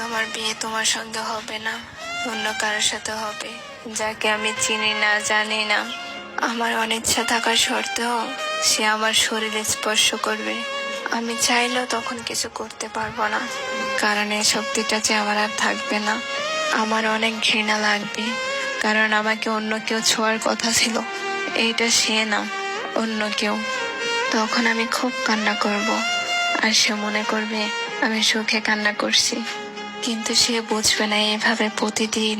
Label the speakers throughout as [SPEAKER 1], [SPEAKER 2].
[SPEAKER 1] আমার বিয়ে তোমার সঙ্গে হবে না, অন্য কারোর সাথে হবে, যাকে আমি চিনি না জানি না। আমার অনিচ্ছা থাকার সত্ত্বেও সে আমার শরীরে স্পর্শ করবে। আমি চাইলেও তখন কিছু করতে পারবো না, কারণ এই শক্তিটা যে আমার আর থাকবে না। আমার অনেক ঘৃণা লাগবে, কারণ আমাকে অন্য কেউ ছোঁয়ার কথা ছিল, এইটা সে না, অন্য কেউ। তখন আমি খুব কান্না করব, আর সে মনে করবে আমি সুখে কান্না করছি। কিন্তু সে বুঝবে না এভাবে প্রতিদিন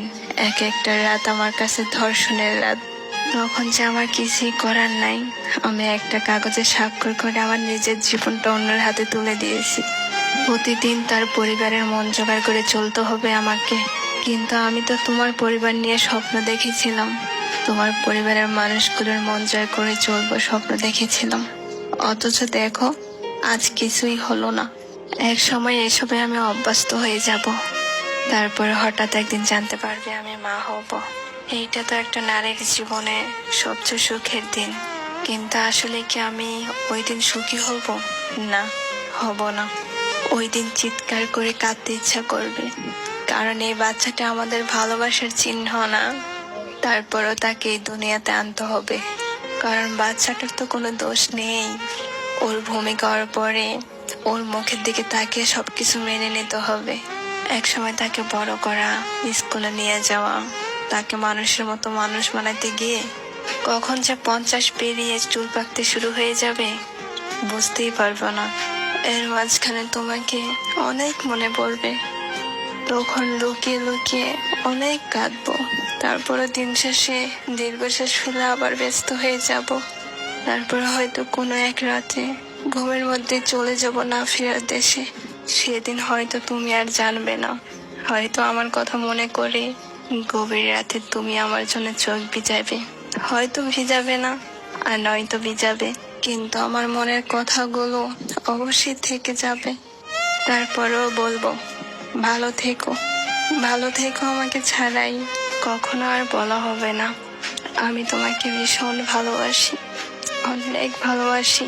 [SPEAKER 1] এক একটা রাত আমার কাছে ধর্ষণের রাত। তখন যে আমার কিছুই করার নাই, আমি একটা কাগজে স্বাক্ষর করে আমার নিজের জীবনটা অন্যের হাতে তুলে দিয়েছি। প্রতিদিন তার পরিবারের মন জোগাড় করে চলতে হবে আমাকে। কিন্তু আমি তো তোমার পরিবার নিয়ে স্বপ্ন দেখেছিলাম, তোমার পরিবারের মানুষগুলোর মন জয় করে চলবো স্বপ্ন দেখেছিলাম। অথচ দেখো, আজ কিছুই হলো না। এক সময় এসবে আমি অভ্যস্ত হয়ে যাব, তারপরে হঠাৎ একদিন জানতে পারবে আমি মা হব। এইটা তো একটা নারীর জীবনে সবচেয়ে সুখের দিন। কিন্তু আসলে কি আমি ওই দিন সুখী হব? না, হব না। ওই দিন চিৎকার করে কাঁদতে ইচ্ছা করবে, কারণ এই বাচ্চাটা আমাদের ভালোবাসার চিহ্ন না। তারপরও তাকে এই দুনিয়াতে আনতে হবে, কারণ বাচ্চাটার তো কোনো দোষ নেই। ওর ভূমিকা ওর পরে, ওর মুখের দিকে তাকিয়ে সবকিছু মেনে নিতে হবে। একসময় তাকে বড় করা, স্কুলে নিয়ে যাওয়া, তাকে মানুষের মতো মানুষ বানাতে গিয়ে কখন যে 50 পেরিয়ে চুল পাকতে শুরু হয়ে যাবে বুঝতেই পারবো না। এর মাঝখানে তোমাকে অনেক মনে পড়বে, তখন লুকিয়ে লুকিয়ে অনেক কাঁদবো। তারপরে দিন শেষে দীর্ঘশ্বাস ফেলে আবার ব্যস্ত হয়ে যাব। তারপর হয়তো কোনো এক রাতে ঘুমের মধ্যে চলে যাব না ফেরার দেশে। সেদিন হয়তো তুমি আর জানবে না, হয়তো আমার কথা মনে করে গভীর রাতে তুমি আমার জন্য চোখ ভিজাবে। হয়তো ভিজাবে না, আর নয়তো ভিজাবে, কিন্তু আমার মনের কথাগুলো অবশ্যই থেকে যাবে। তারপরেও বলবো, ভালো থেকো, ভালো থেকো। আমাকে ছাড়াই কখনো আর বলা হবে না আমি তোমাকে ভীষণ ভালোবাসি, অনেক ভালোবাসি।